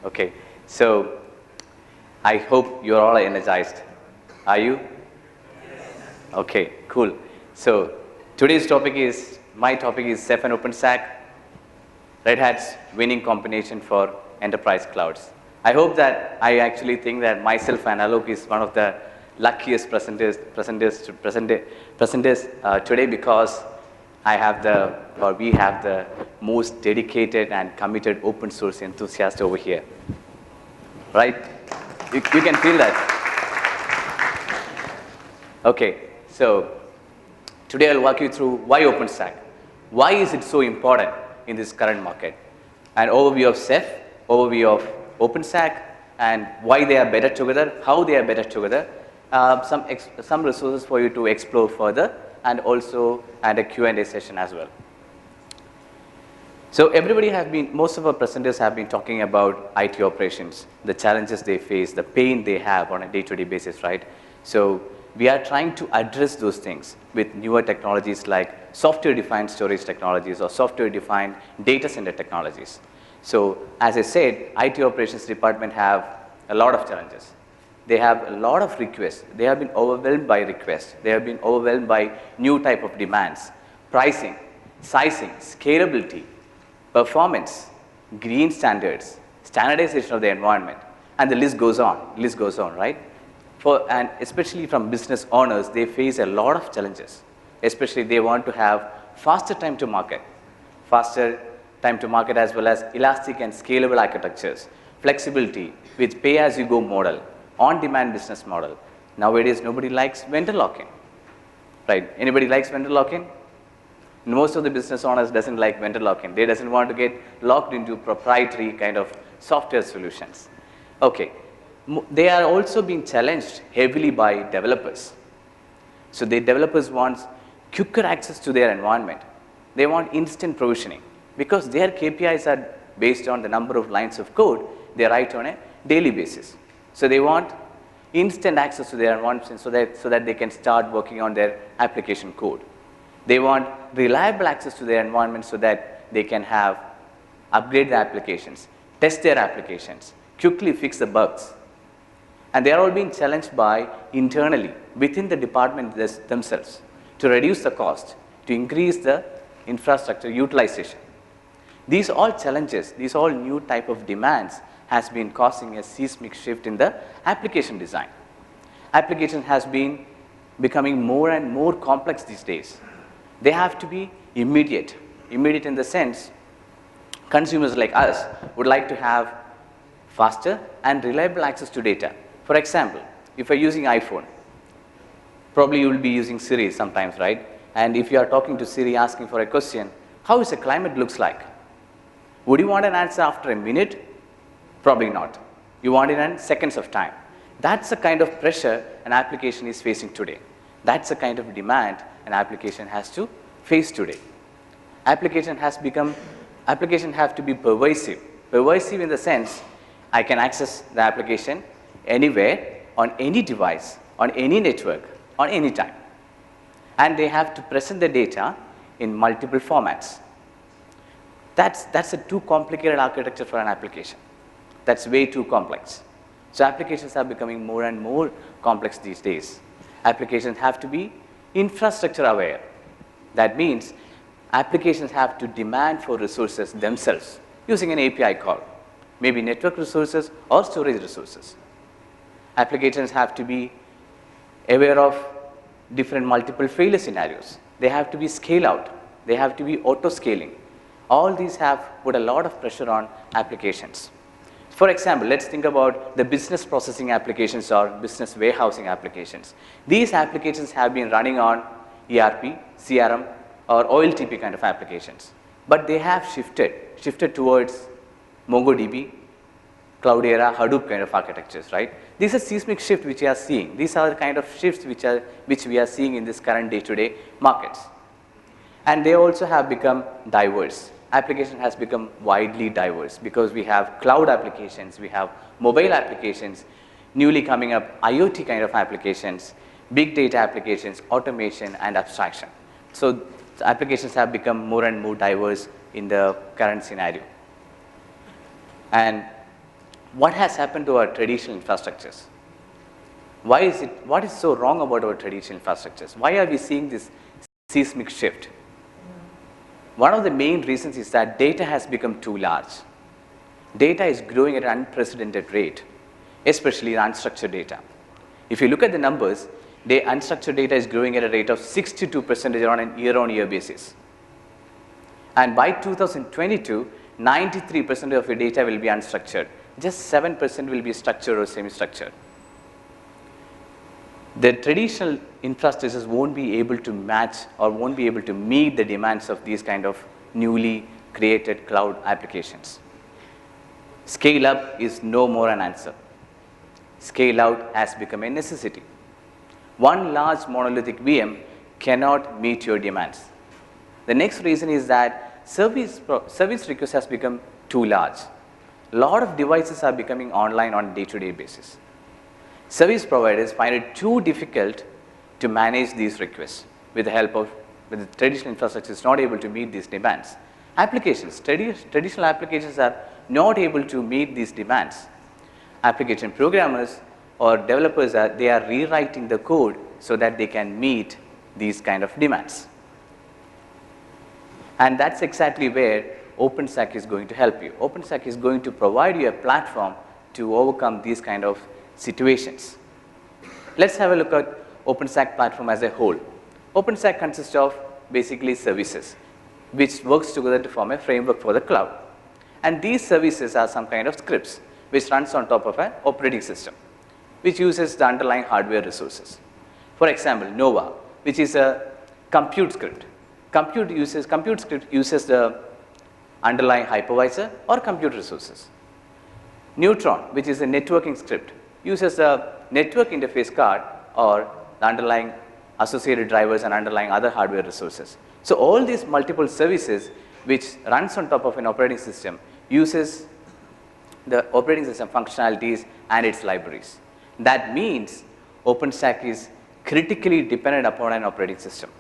Okay, so I hope you're all energized. Are you? Okay, cool. So today's topic is, my topic is Ceph and OpenStack, Red Hat's winning combination for enterprise clouds. I hope that I actually think that myself and Alok is one of the luckiest presenters today, because I have the, or we have the most dedicated and committed open source enthusiast over here. Right? You can feel that. Okay, so today I'll walk you through why OpenStack. Why is it so important in this current market? An overview of Ceph, overview of OpenStack, and why they are better together, how they are better together, some resources for you to explore further, and also a Q&A session as well. So most of our presenters have been talking about IT operations, the challenges they face, the pain they have on a day-to-day basis, right? So we are trying to address those things with newer technologies like software-defined storage technologies or software-defined data center technologies. So as I said, IT operations department have a lot of challenges. They have a lot of requests. They have been overwhelmed by requests. They have been overwhelmed by new type of demands, pricing, sizing, scalability, performance, green standards, standardization of the environment, and the list goes on, right? And especially from business owners, they face a lot of challenges. Especially they want to have faster time to market as well as elastic and scalable architectures, flexibility with pay-as-you-go model, on-demand business model. Nowadays, nobody likes vendor lock-in, right? Anybody likes vendor lock-in? Most of the business owners doesn't like vendor lock-in. They doesn't want to get locked into proprietary kind of software solutions. Okay, they are also being challenged heavily by developers. So the developers want quicker access to their environment. They want instant provisioning because their KPIs are based on the number of lines of code they write on a daily basis. So they want instant access to their environment so that they can start working on their application code. They want reliable access to their environment so that they can upgrade the applications, test their applications, quickly fix the bugs. And they are all being challenged by internally, within the department themselves, to reduce the cost, to increase the infrastructure utilization. These all challenges, these all new type of demands has been causing a seismic shift in the application design. Application has been becoming more and more complex these days. They have to be immediate in the sense consumers like us would like to have faster and reliable access to data. For example, if you're using iPhone, probably you will be using Siri sometimes, right? And if you are talking to Siri asking for a question, how is the climate looks like? Would you want an answer after a minute? Probably not. You want it in seconds of time. That's the kind of pressure an application is facing today. That's the kind of demand an application has to face today. Application have to be pervasive. Pervasive in the sense, I can access the application anywhere, on any device, on any network, on any time. And they have to present the data in multiple formats. That's a too complicated architecture for an application. That's way too complex. So applications are becoming more and more complex these days. Applications have to be infrastructure aware. That means applications have to demand for resources themselves using an API call, maybe network resources or storage resources. Applications have to be aware of different multiple failure scenarios. They have to be scale out. They have to be auto scaling. All these have put a lot of pressure on applications. For example, let's think about the business processing applications or business warehousing applications. These applications have been running on ERP, CRM, or OLTP kind of applications. But they have shifted towards MongoDB, Cloudera, Hadoop kind of architectures, right? These are seismic shifts which we are seeing. These are the kind of shifts which we are seeing in this current day-to-day markets. And they also have become diverse. Application has become widely diverse because we have cloud applications, we have mobile applications, newly coming up IoT kind of applications, big data applications, automation and abstraction. So the applications have become more and more diverse in the current scenario. And what has happened to our traditional infrastructures? What is so wrong about our traditional infrastructures? Why are we seeing this seismic shift? One of the main reasons is that data has become too large. Data is growing at an unprecedented rate, especially unstructured data. If you look at the numbers, the unstructured data is growing at a rate of 62% on a year-on-year basis. And by 2022, 93% of your data will be unstructured. Just 7% will be structured or semi-structured. The traditional infrastructures won't be able to match or won't be able to meet the demands of these kind of newly created cloud applications. Scale up is no more an answer. Scale out has become a necessity. One large monolithic VM cannot meet your demands. The next reason is that service requests has become too large. A lot of devices are becoming online on a day-to-day basis. Service providers find it too difficult to manage these requests with the traditional infrastructure is not able to meet these demands. Traditional applications are not able to meet these demands. Application programmers or developers they are rewriting the code so that they can meet these kind of demands. And that's exactly where OpenStack is going to help you. OpenStack is going to provide you a platform to overcome these kind of situations. Let's have a look at OpenStack platform as a whole. OpenStack consists of basically services which works together to form a framework for the cloud. And these services are some kind of scripts which runs on top of an operating system which uses the underlying hardware resources. For example, Nova, which is a compute script. Compute script uses the underlying hypervisor or compute resources. Neutron, which is a networking script, uses a network interface card or the underlying associated drivers and underlying other hardware resources. So all these multiple services which runs on top of an operating system uses the operating system functionalities and its libraries. That means OpenStack is critically dependent upon an operating system.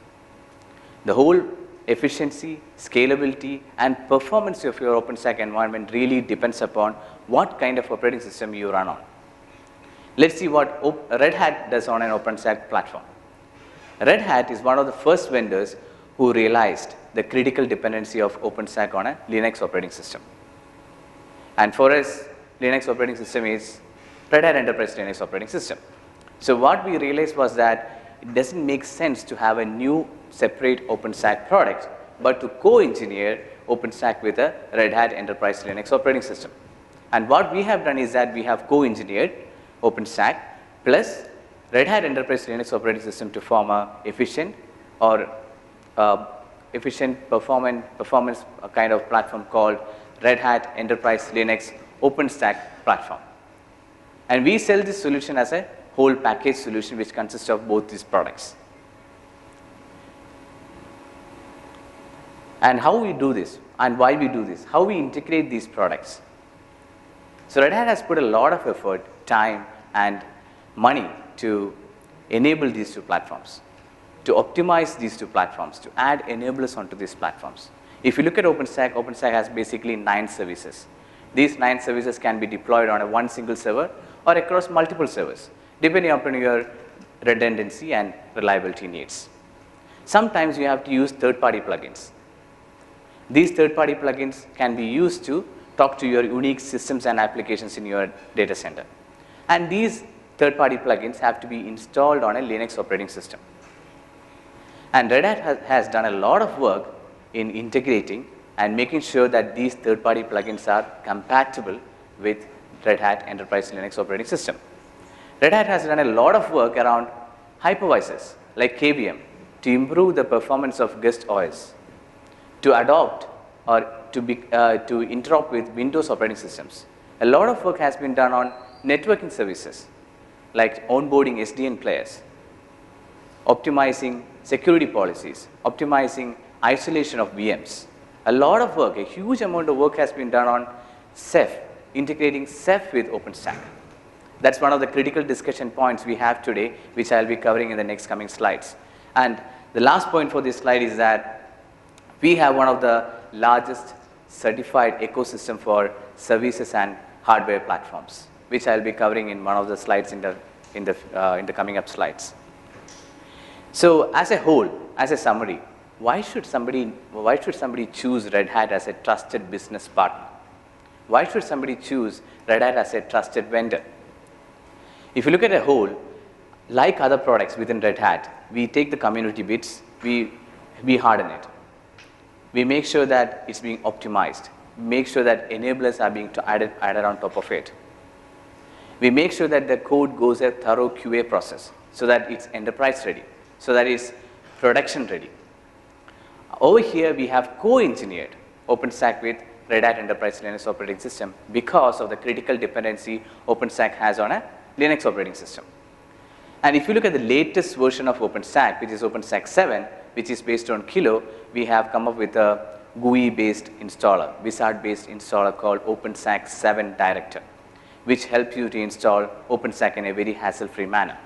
The whole efficiency, scalability, and performance of your OpenStack environment really depends upon what kind of operating system you run on. Let's see what Red Hat does on an OpenStack platform. Red Hat is one of the first vendors who realized the critical dependency of OpenStack on a Linux operating system. And for us, Linux operating system is Red Hat Enterprise Linux operating system. So what we realized was that it doesn't make sense to have a new separate OpenStack product, but to co-engineer OpenStack with a Red Hat Enterprise Linux operating system. And what we have done is that we have co-engineered OpenStack plus Red Hat Enterprise Linux operating system to form a efficient or performance kind of platform called Red Hat Enterprise Linux OpenStack platform. And we sell this solution as a whole package solution which consists of both these products. And how we do this and why we do this, how we integrate these products. So Red Hat has put a lot of effort, time, and money to enable these two platforms, to optimize these two platforms, to add enablers onto these platforms. If you look at OpenStack, OpenStack has basically 9 services. These 9 services can be deployed on one single server or across multiple servers, depending upon your redundancy and reliability needs. Sometimes you have to use third-party plugins. These third-party plugins can be used to talk to your unique systems and applications in your data center. And these third-party plugins have to be installed on a Linux operating system. And Red Hat has done a lot of work in integrating and making sure that these third-party plugins are compatible with Red Hat Enterprise Linux operating system. Red Hat has done a lot of work around hypervisors like KVM to improve the performance of guest OS, to adopt or to interop with Windows operating systems. A lot of work has been done on networking services like onboarding SDN players, optimizing security policies, optimizing isolation of VMs. A lot of work, a huge amount of work has been done on Ceph, integrating Ceph with OpenStack. That's one of the critical discussion points we have today, which I'll be covering in the next coming slides. And the last point for this slide is that we have one of the largest certified ecosystem for services and hardware platforms, which I'll be covering in one of the slides in the coming up slides. So as a whole, as a summary, why should somebody choose Red Hat as a trusted business partner? Why should somebody choose Red Hat as a trusted vendor? If you look at a whole, like other products within Red Hat, we take the community bits, we harden it. We make sure that it's being optimized. Make sure that enablers are being added on top of it. We make sure that the code goes a thorough QA process so that it's enterprise ready, so that it's production ready. Over here, we have co-engineered OpenStack with Red Hat Enterprise Linux operating system because of the critical dependency OpenStack has on a Linux operating system. And if you look at the latest version of OpenStack, which is OpenStack 7, which is based on Kilo, we have come up with a GUI-based installer, wizard-based installer called OpenStack 7 Director, which helps you to install OpenStack in a very hassle-free manner.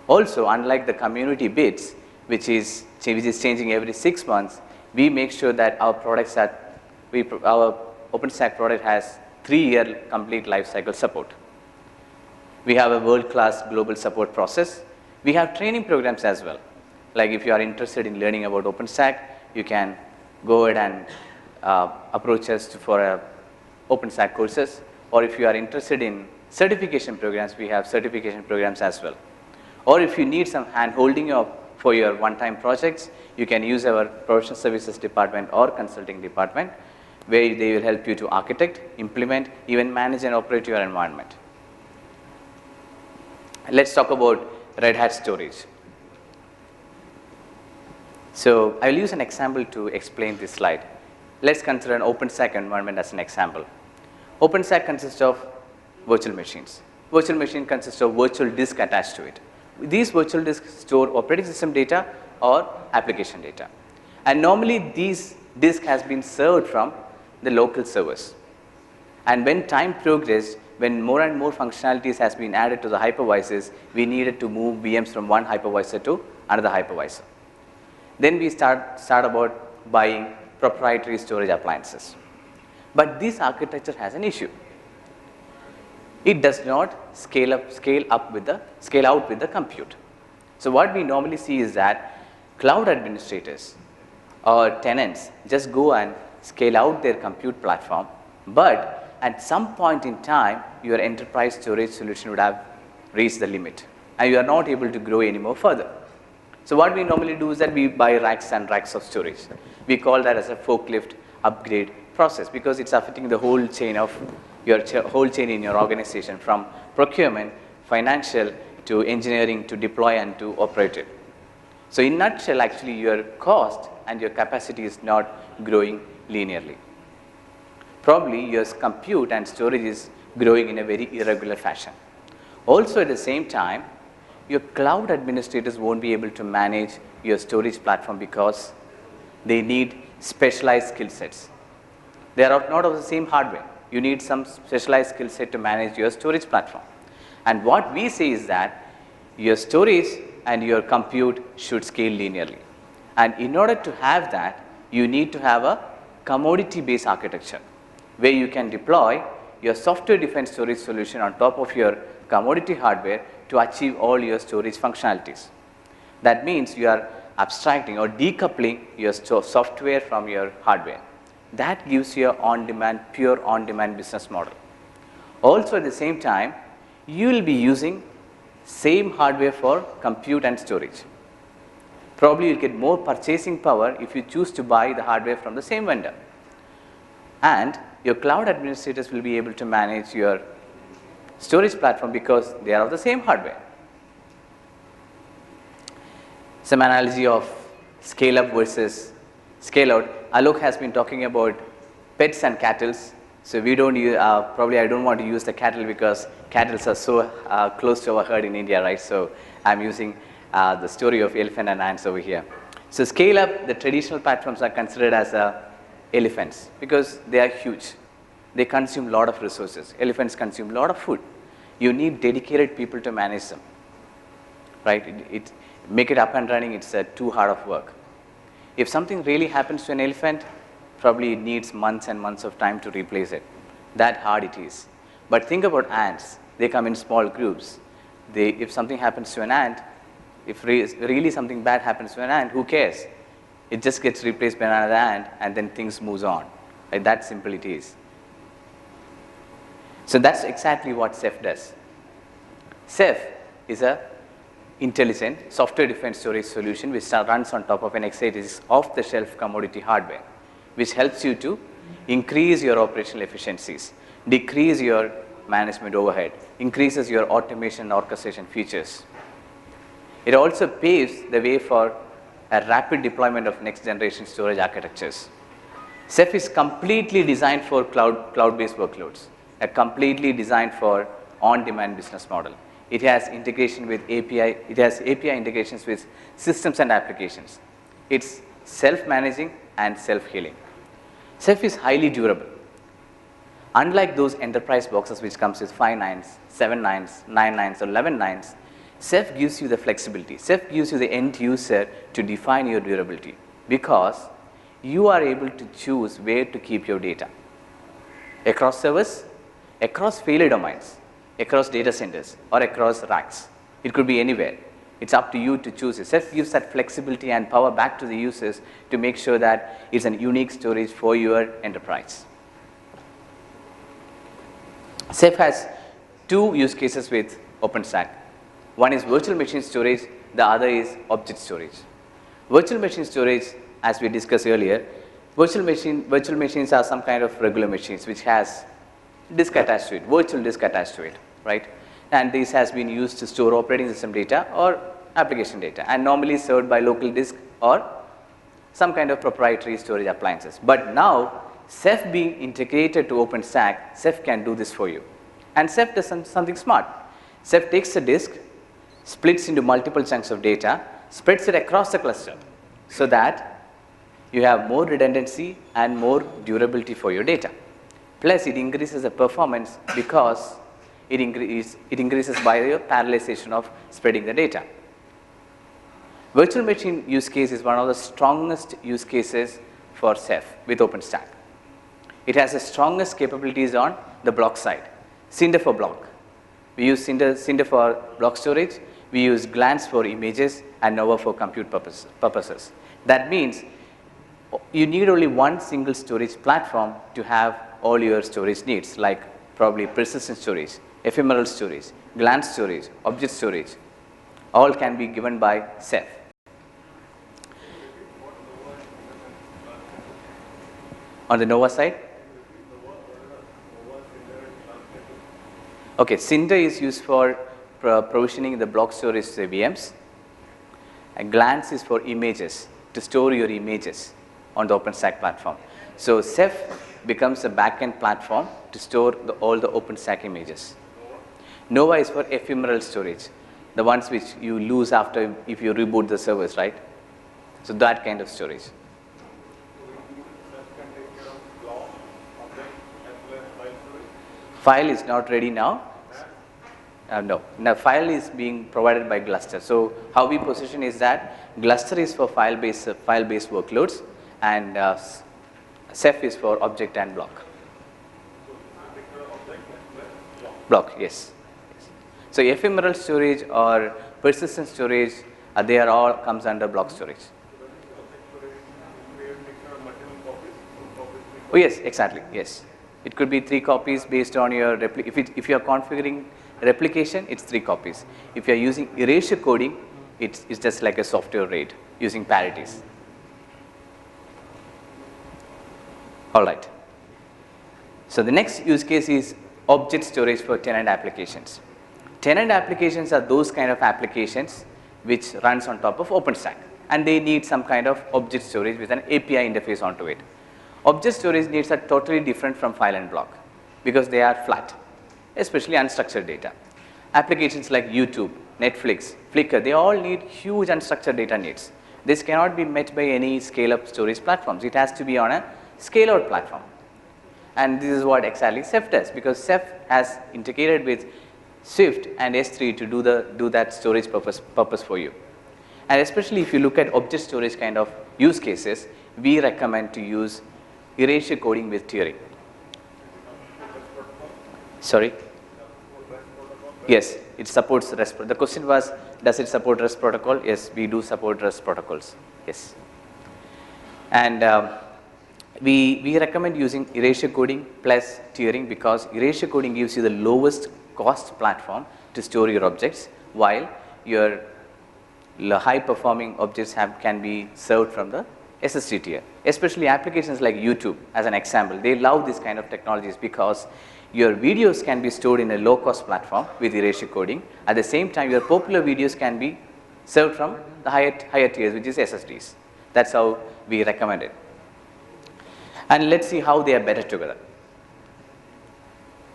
Also, unlike the community bits, which is changing every 6 months, we make sure that our our OpenStack product has 3-year complete lifecycle support. We have a world-class global support process. We have training programs as well. Like if you are interested in learning about OpenStack, you can go ahead and approach us for OpenStack courses. Or if you are interested in certification programs, we have certification programs as well. Or if you need some hand-holding for your one-time projects, you can use our professional services department or consulting department, where they will help you to architect, implement, even manage and operate your environment. Let's talk about Red Hat storage. So I will use an example to explain this slide. Let's consider an OpenStack environment as an example. OpenStack consists of virtual machines. Virtual machine consists of virtual disk attached to it. These virtual disks store operating system data or application data. And normally these disk has been served from the local servers. And when time progressed, when more and more functionalities has been added to the hypervisors, we needed to move VMs from one hypervisor to another hypervisor. Then we start about buying proprietary storage appliances. But this architecture has an issue. It does not scale out with the compute. So what we normally see is that cloud administrators or tenants just go and scale out their compute platform, but at some point in time, your enterprise storage solution would have reached the limit, and you are not able to grow anymore further. So what we normally do is that we buy racks and racks of storage. We call that as a forklift upgrade process because it's affecting the whole chain of whole chain in your organization, from procurement, financial, to engineering, to deploy and to operate it. So in nutshell, actually your cost and your capacity is not growing linearly. Probably your compute and storage is growing in a very irregular fashion. Also at the same time, your cloud administrators won't be able to manage your storage platform because they need specialized skill sets. They are not of the same hardware. You need some specialized skill set to manage your storage platform. And what we say is that your storage and your compute should scale linearly. And in order to have that, you need to have a commodity-based architecture where you can deploy your software-defined storage solution on top of your commodity hardware to achieve all your storage functionalities. That means you are abstracting or decoupling your software from your hardware. That gives you a pure on-demand business model. Also at the same time, you will be using same hardware for compute and storage. Probably you'll get more purchasing power if you choose to buy the hardware from the same vendor. And your cloud administrators will be able to manage your storage platform because they are of the same hardware. Some analogy of scale up versus scale out. Alok has been talking about pets and cattle. So we don't use, probably I don't want to use the cattle because cattle are so close to our herd in India, right? So I'm using the story of elephant and ants over here. So scale up, the traditional platforms are considered as elephants because they are huge. They consume a lot of resources. Elephants consume a lot of food. You need dedicated people to manage them, right? Make it up and running, it's too hard of work. If something really happens to an elephant, probably it needs months and months of time to replace it. That hard it is. But think about ants. They come in small groups. If something happens to an ant, if really something bad happens to an ant, who cares? It just gets replaced by another ant, and then things moves on. Like that simple it is. So that's exactly what Ceph does. Ceph is a intelligent software-defined storage solution which runs on top of an x86 off-the-shelf commodity hardware, which helps you to increase your operational efficiencies, decrease your management overhead, increases your automation and orchestration features. It also paves the way for a rapid deployment of next-generation storage architectures. Ceph is completely designed for cloud-based workloads, completely designed for on-demand business model. It has integration with API. It has API integrations with systems and applications. It's self-managing and self-healing. Ceph is highly durable. Unlike those enterprise boxes which comes with 5 nines, 7 nines, 9 nines, or 11 nines, Ceph gives you the flexibility. Ceph gives you the end user to define your durability because you are able to choose where to keep your data. Across servers, across failure domains, across data centers, or across racks. It could be anywhere. It's up to you to choose it. Ceph gives that flexibility and power back to the users to make sure that it's a unique storage for your enterprise. Ceph has 2 use cases with OpenStack. One is virtual machine storage, the other is object storage. Virtual machine storage, as we discussed earlier, virtual machines are some kind of regular machines which has disk attached to it, virtual disk attached to it, right? And this has been used to store operating system data or application data, and normally served by local disk or some kind of proprietary storage appliances. But now, Ceph being integrated to OpenStack, Ceph can do this for you. And Ceph does something smart. Ceph takes the disk, splits into multiple chunks of data, spreads it across the cluster so that you have more redundancy and more durability for your data. Plus, it increases the performance because it increases by the parallelization of spreading the data. Virtual machine use case is one of the strongest use cases for Ceph with OpenStack. It has the strongest capabilities on the block side. Cinder for block. We use Cinder for block storage. We use Glance for images and Nova for compute purposes. That means you need only one single storage platform to have all your storage needs, like probably persistent storage, ephemeral storage, Glance storage, object storage. All can be given by Ceph. On the Nova side? Okay, Cinder is used for provisioning the block storage to the VMs, and Glance is for images, to store your images on the OpenStack platform. So Ceph becomes a backend platform to store all the OpenStack images. Nova is for ephemeral storage, the ones which you lose after if you reboot the servers, right? So that kind of storage. File is not ready now. No. Now file is being provided by Gluster. So how we position is that Gluster is for file-based workloads, and Ceph is for object and block. Block, yes. So ephemeral storage or persistent storage, they are all comes under block storage. Oh yes, exactly. Yes. It could be 3 copies based on your if you are configuring replication, it's 3 copies. If you are using erasure coding, it's just like a software RAID using parities. All right. So the next use case is object storage for tenant applications. Tenant applications are those kind of applications which runs on top of OpenStack, and they need some kind of object storage with an API interface onto it. Object storage needs are totally different from file and block because they are flat, especially unstructured data. Applications like YouTube, Netflix, Flickr, they all need huge unstructured data needs. This cannot be met by any scale-up storage platforms. It has to be on a scale-out platform. And this is what exactly Ceph does, because Ceph has integrated with Swift and S3 to do that storage purpose for you. And especially if you look at object storage kind of use cases, we recommend to use erasure coding with tiering. Sorry? Yes, it supports REST. The question was, does it support REST protocol? Yes, we do support REST protocols. Yes. And we recommend using erasure coding plus tiering, because erasure coding gives you the lowest cost platform to store your objects, while your high performing objects can be served from the SSD tier. Especially applications like YouTube, as an example, they love this kind of technologies because your videos can be stored in a low cost platform with erasure coding. At the same time, your popular videos can be served from the higher tiers, which is SSDs. That's how we recommend it. And let's see how they are better together.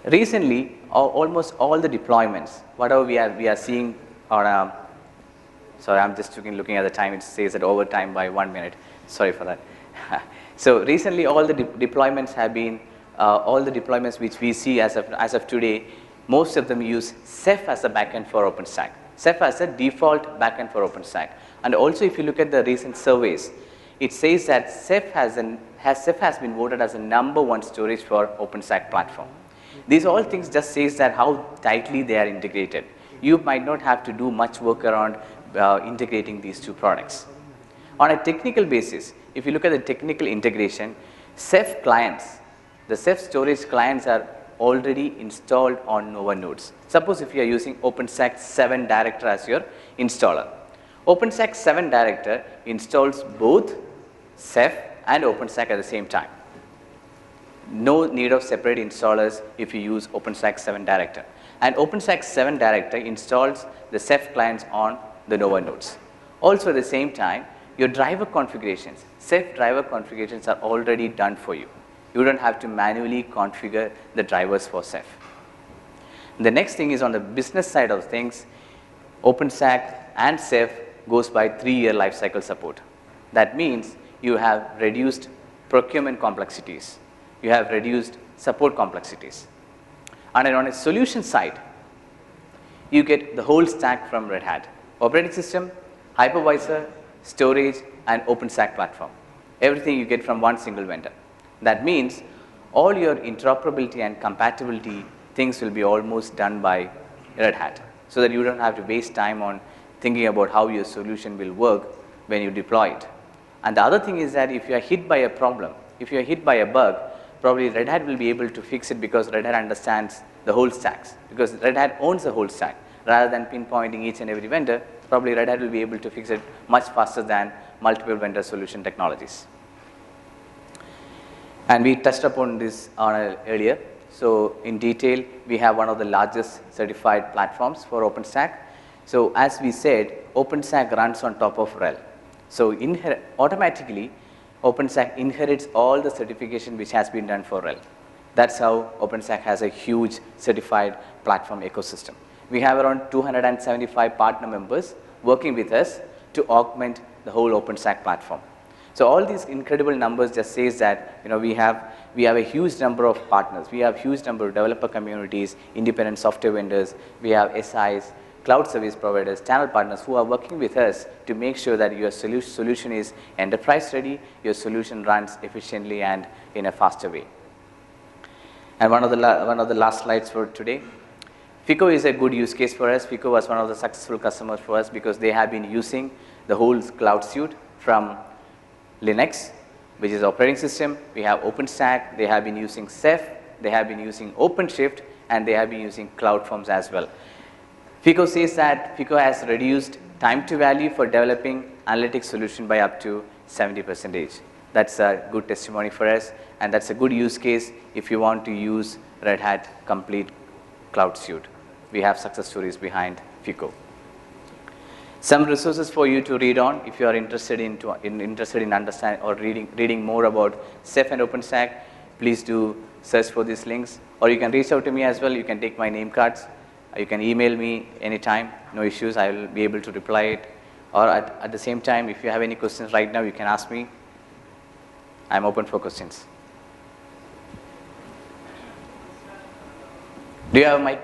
Recently, almost all the deployments, whatever we are seeing on sorry, I'm just looking at the time. It says that overtime by 1 minute. Sorry for that. So recently, all the deployments have been all the deployments which we see as of today. Most of them use Ceph as a backend for OpenStack. Ceph as a default backend for OpenStack. And also, if you look at the recent surveys, it says that Ceph has been voted as the #1 storage for OpenStack platform. These all things just says that how tightly they are integrated. You might not have to do much work around integrating these two products. On a technical basis, if you look at the technical integration, Ceph clients, the Ceph storage clients are already installed on Nova nodes. Suppose if you are using OpenStack 7 director as your installer. OpenStack 7 director installs both Ceph and OpenStack at the same time. No need of separate installers if you use OpenStack 7 director. And OpenStack 7 director installs the Ceph clients on the Nova nodes. Also at the same time, your driver configurations, Ceph driver configurations are already done for you. You don't have to manually configure the drivers for Ceph. The next thing is on the business side of things, OpenStack and Ceph goes by 3-year lifecycle support. That means you have reduced procurement complexities. You have reduced support complexities. And on a solution side, you get the whole stack from Red Hat. Operating system, hypervisor, storage, and OpenStack platform. Everything you get from one single vendor. That means all your interoperability and compatibility things will be almost done by Red Hat, so that you don't have to waste time on thinking about how your solution will work when you deploy it. And the other thing is that if you are hit by a problem, if you are hit by a bug, probably Red Hat will be able to fix it because Red Hat understands the whole stacks, because Red Hat owns the whole stack. Rather than pinpointing each and every vendor, probably Red Hat will be able to fix it much faster than multiple vendor solution technologies. And we touched upon this earlier. So in detail, we have one of the largest certified platforms for OpenStack. So as we said, OpenStack runs on top of RHEL. So automatically, OpenStack inherits all the certification which has been done for RHEL. That's how OpenStack has a huge certified platform ecosystem. We have around 275 partner members working with us to augment the whole OpenStack platform. So all these incredible numbers just says that we have a huge number of partners. We have huge number of developer communities, independent software vendors. We have SIs, cloud service providers, channel partners who are working with us to make sure that your solution is enterprise ready, your solution runs efficiently and in a faster way. And one of the last slides for today. FICO is a good use case for us. FICO was one of the successful customers for us because they have been using the whole cloud suite from Linux, which is operating system. We have OpenStack. They have been using Ceph. They have been using OpenShift, and they have been using CloudForms as well. FICO says that FICO has reduced time to value for developing analytics solution by up to 70%. That's a good testimony for us, and that's a good use case if you want to use Red Hat complete cloud suite. We have success stories behind FICO. Some resources for you to read on if you are interested in understanding or reading more about Ceph and OpenStack. Please do search for these links, or you can reach out to me as well. You can take my name cards. You can email me anytime, no issues. I will be able to reply it. Or at the same time, if you have any questions right now, you can ask me. I'm open for questions. Do you have a mic?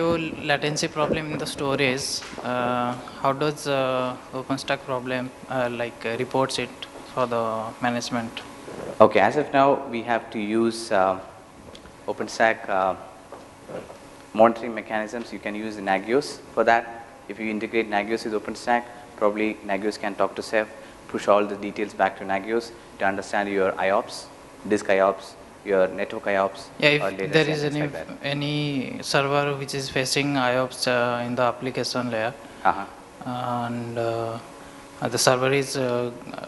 Latency problem in the storage, how does OpenStack problem reports it for the management? Okay, as of now, we have to use OpenStack monitoring mechanisms. You can use Nagios for that. If you integrate Nagios with OpenStack, probably Nagios can talk to Ceph, push all the details back to Nagios to understand your IOPS, disk IOPS, your network IOPS, Yeah, or if latency there and is things like that. any server which is facing IOPS in the application layer, Uh-huh. and the server is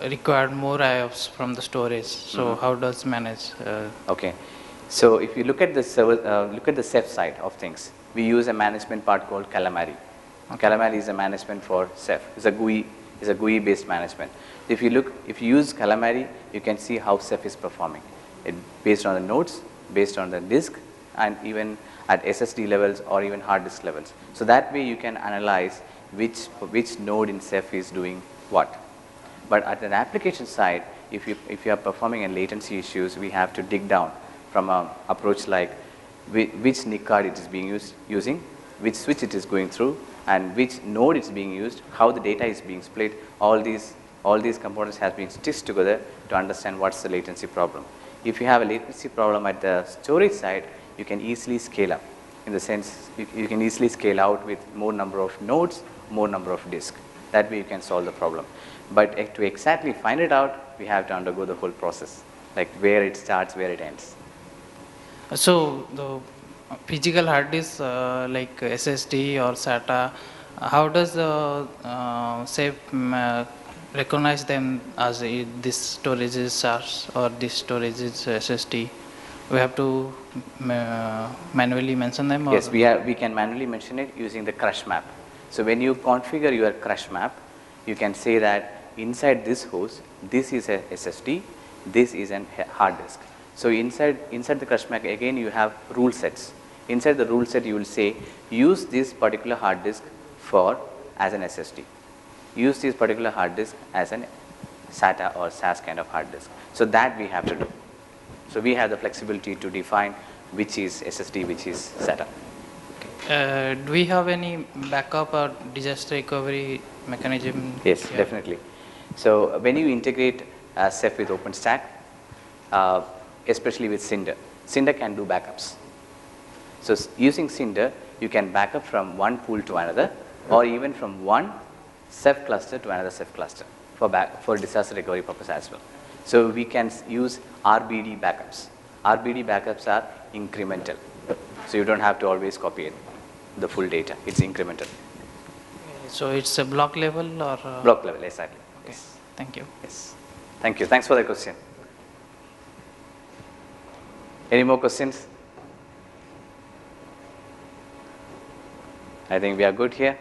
required more IOPS from the storage. So how does manage? Okay. So if you look at the server, look at the Ceph side of things, we use a management part called Calamari. Okay. Calamari is a management for Ceph. It's a GUI based management. If you use Calamari, you can see how Ceph is performing. Based on the nodes, based on the disk, and even at SSD levels or even hard disk levels. So that way you can analyze which node in Ceph is doing what. But at an application side, if you are performing a latency issues, we have to dig down from an approach like which NIC card it is being using, which switch it is going through, and which node it's being used, how the data is being split. All these components have been stitched together to understand what's the latency problem. If you have a latency problem at the storage side, you can easily scale up. In the sense, you can easily scale out with more number of nodes, more number of disk. That way you can solve the problem. But to exactly find it out, we have to undergo the whole process, like where it starts, where it ends. So the physical hard disk like SSD or SATA, how does the Ceph recognize them as this storage is SAS or this storage is SSD? We have to manually mention them? Or? Yes, we can manually mention it using the crush map. So when you configure your crush map, you can say that inside this host, this is a SSD, this is a hard disk. So inside the crush map, again you have rule sets. Inside the rule set, you will say use this particular hard disk as an SSD. Use this particular hard disk as an SATA or SAS kind of hard disk. So that we have to do. So we have the flexibility to define which is SSD, which is SATA. Do we have any backup or disaster recovery mechanism? Yes, definitely. So when you integrate Ceph with OpenStack, especially with Cinder, Cinder can do backups. So using Cinder, you can back up from one pool to another, or even from one Ceph cluster to another Ceph cluster for disaster recovery purpose as well. So we can use RBD backups. RBD backups are incremental. So you don't have to always copy it, the full data. It's incremental. So it's a block level or? Block level, exactly. Okay, thank you. Yes. Thank you. Thanks for the question. Any more questions? I think we are good here.